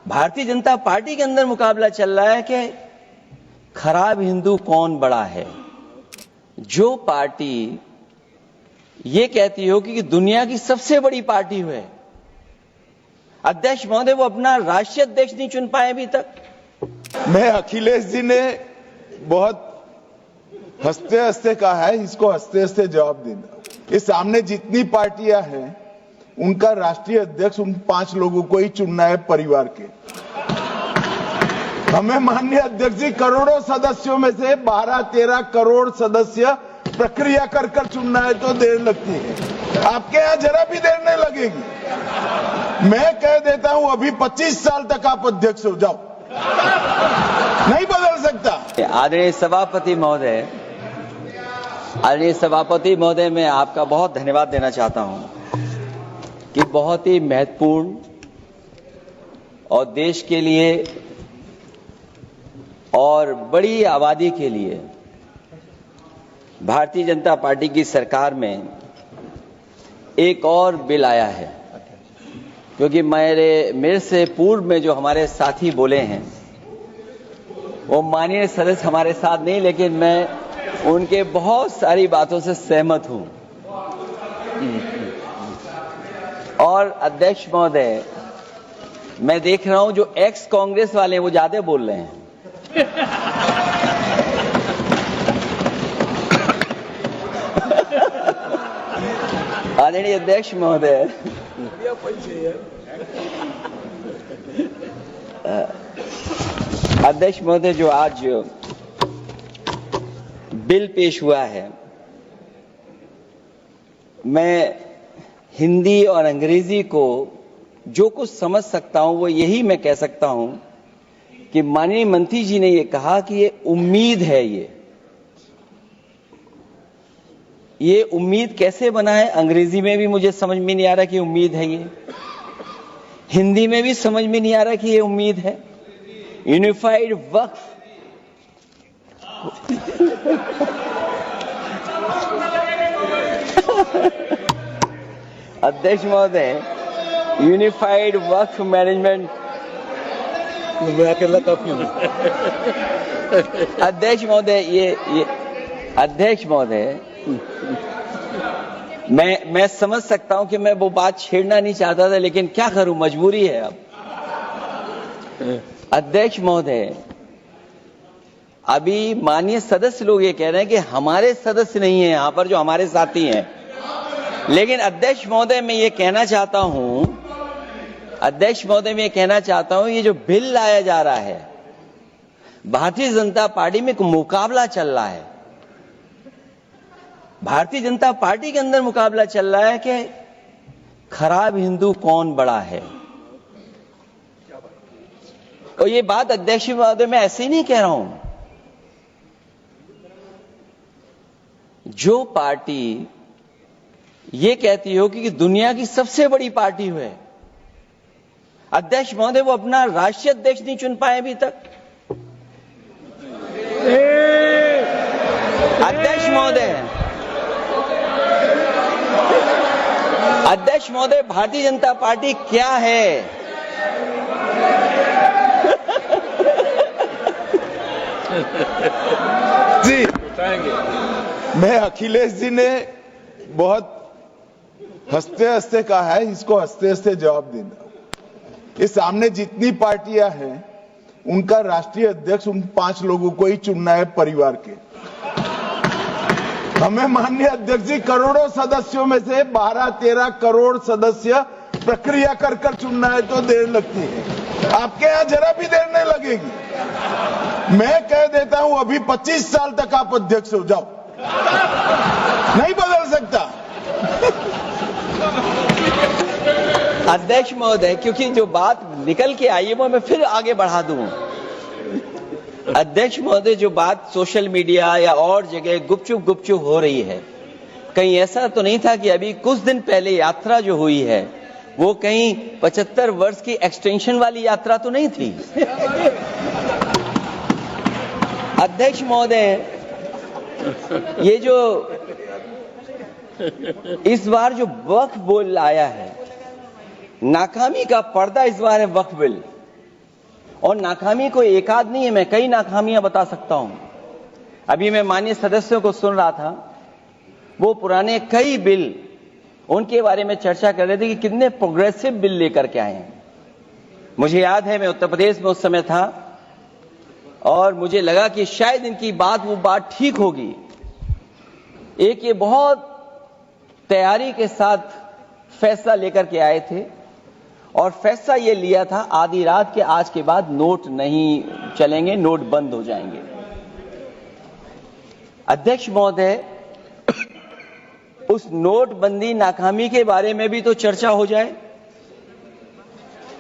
Bharatiya Janata party के अंदर मुकाबला चल रहा है कि खराब हिंदू कौन बड़ा है। जो पार्टी ये कहती हो कि दुनिया की सबसे बड़ी पार्टी है, अध्यक्ष महोदय वो अपना राष्ट्रीय अध्यक्ष नहीं चुन पाए अभी तक। मैं अखिलेश जी ने बहुत हंसते हंसते कहा है, इसको हंसते हंसते जवाब देना। इस सामने जितनी पार्टियां हैं उनका राष्ट्रीय अध्यक्ष उन 5 लोगों को ही चुनना है परिवार के। हमें माननीय अध्यक्ष जी करोड़ों सदस्यों में से 12-13 करोड़ सदस्य प्रक्रिया कर कर चुनना है तो देर लगती है। आपके यहां जरा भी देर नहीं लगेगी। मैं कह देता हूं अभी 25 साल तक आप अध्यक्ष हो जाओ, नहीं बदल सकता। आदरणीय सभापति महोदय, मैं आपका बहुत धन्यवाद देना चाहता हूं कि बहुत ही महत्वपूर्ण और देश के लिए और बड़ी आबादी के लिए भारतीय जनता पार्टी की सरकार में एक और बिल आया है। क्योंकि मेरे से पूर्व में जो हमारे साथी बोले हैं वो माननीय सदस्य हमारे साथ नहीं, लेकिन मैं उनके बहुत सारी बातों से सहमत हूं। और अध्यक्ष महोदय, मैं देख रहा हूं जो एक्स कांग्रेस वाले हैं वो ज्यादा बोल रहे हैं। आदरणीय अध्यक्ष महोदय, अध्यक्ष महोदय, जो आज बिल पेश हुआ है, मैं हिंदी और अंग्रेजी को जो कुछ समझ सकता हूं वो यही मैं कह सकता हूं कि माननीय मंत्री जी ने ये कहा कि ये उम्मीद है। ये उम्मीद कैसे बना है, अंग्रेजी में भी मुझे समझ में नहीं आ रहा कि उम्मीद है ये, हिंदी में भी समझ में नहीं आ रहा कि ये उम्मीद है। यूनिफाइड वक्फ अध्यक्ष महोदय, यूनिफाइड वक्फ मैनेजमेंट अध्यक्ष महोदय, ये अध्यक्ष महोदय, मैं समझ सकता हूं कि मैं वो बात छेड़ना नहीं चाहता था, लेकिन क्या करूं, मजबूरी है अब। अध्यक्ष महोदय, अभी माननीय सदस्य लोग ये कह रहे हैं कि हमारे सदस्य नहीं है यहां पर जो हमारे साथी हैं, लेकिन अध्यक्ष महोदय मैं ये कहना चाहता हूं, ये जो बिल लाया जा रहा है, भारतीय जनता पार्टी में एक मुकाबला चल रहा है। भारतीय जनता पार्टी के अंदर मुकाबला चल रहा है कि खराब हिंदू कौन बड़ा है। और ये बात अध्यक्ष महोदय मैं ऐसे ही नहीं कह रहा हूं। जो पार्टी ये कहती हो कि दुनिया की सबसे बड़ी पार्टी है, अध्यक्ष महोदय वो अपना राष्ट्रीय अध्यक्ष नहीं चुन पाए अभी तक। अध्यक्ष महोदय, भारतीय जनता पार्टी क्या है? जी, मैं अखिलेश जी ने बहुत हंसते हंसते कहा है, इसको हंसते हंसते जवाब देना। इस सामने जितनी पार्टियां हैं उनका राष्ट्रीय अध्यक्ष उन 5 लोगों को ही चुनना है परिवार के। हमें माननीय अध्यक्ष जी करोड़ों सदस्यों में से 12-13 करोड़ सदस्य प्रक्रिया कर कर चुनना है तो देर लगती है। आपके यहां जरा भी देर नहीं लगेगी। मैं कह देता हूं अभी 25 साल तक आप अध्यक्ष हो जाओ, नहीं बदल सकता। अध्यक्ष महोदय, क्योंकि जो बात निकल के आई है वो मैं फिर आगे बढ़ा दूं। अध्यक्ष महोदय, जो बात सोशल मीडिया या और जगह गुपचुप हो रही है, कहीं ऐसा तो नहीं था कि अभी कुछ दिन पहले यात्रा जो हुई है वो कहीं 75 वर्ष की एक्सटेंशन वाली यात्रा तो नहीं थी। अध्यक्ष महोदय, ये जो इस बार जो वक्फ बिल आया है, नाकामी का पर्दा इस बार है वक्फ बिल। और नाकामी कोई एक आध नहीं है, मैं कई नाकामियां बता सकता हूं। अभी मैं माननीय सदस्यों को सुन रहा था, वो पुराने कई बिल उनके बारे में चर्चा कर रहे थे कि कितने प्रोग्रेसिव बिल लेकर के आए हैं। मुझे याद है मैं उत्तर प्रदेश में उस समय था और मुझे लगा कि शायद इनकी वो बात ठीक होगी। एक ये बहुत तैयारी के साथ फैसला लेकर के आए थे और फैसला ये लिया था आधी रात के आज के बाद नोट नहीं चलेंगे, नोट बंद हो जाएंगे। अध्यक्ष महोदय, उस नोटबंदी नाकामी के बारे में भी तो चर्चा हो जाए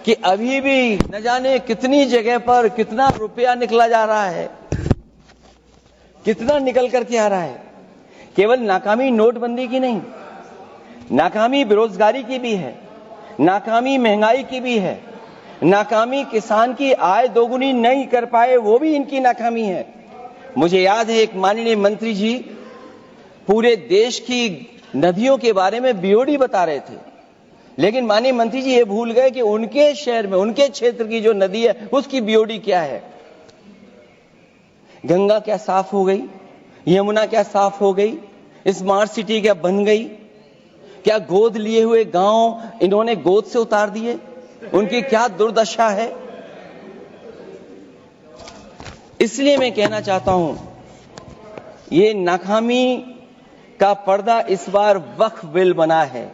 कि अभी भी न जाने कितनी जगह पर कितना रुपया निकला जा रहा है, कितना निकल करके आ रहा है। केवल नाकामी नोटबंदी की नहीं, नाकामी बेरोजगारी की भी है, नाकामी महंगाई की भी है, नाकामी किसान की आय दोगुनी नहीं कर पाए वो भी इनकी नाकामी है। मुझे याद है एक माननीय मंत्री जी पूरे देश की नदियों के बारे में बीओडी बता रहे थे, लेकिन माननीय मंत्री जी ये भूल गए कि उनके शहर में, उनके क्षेत्र की जो नदी है उसकी बीओडी क्या है। गंगा क्या साफ हो गई, यमुना क्या साफ हो गई, स्मार्ट सिटी क्या बन गई, क्या गोद लिए हुए गांव इन्होंने गोद से उतार दिए, उनकी क्या दुर्दशा है। इसलिए मैं कहना चाहता हूं, ये नाकामी का पर्दा इस बार वक्फ बिल बना है।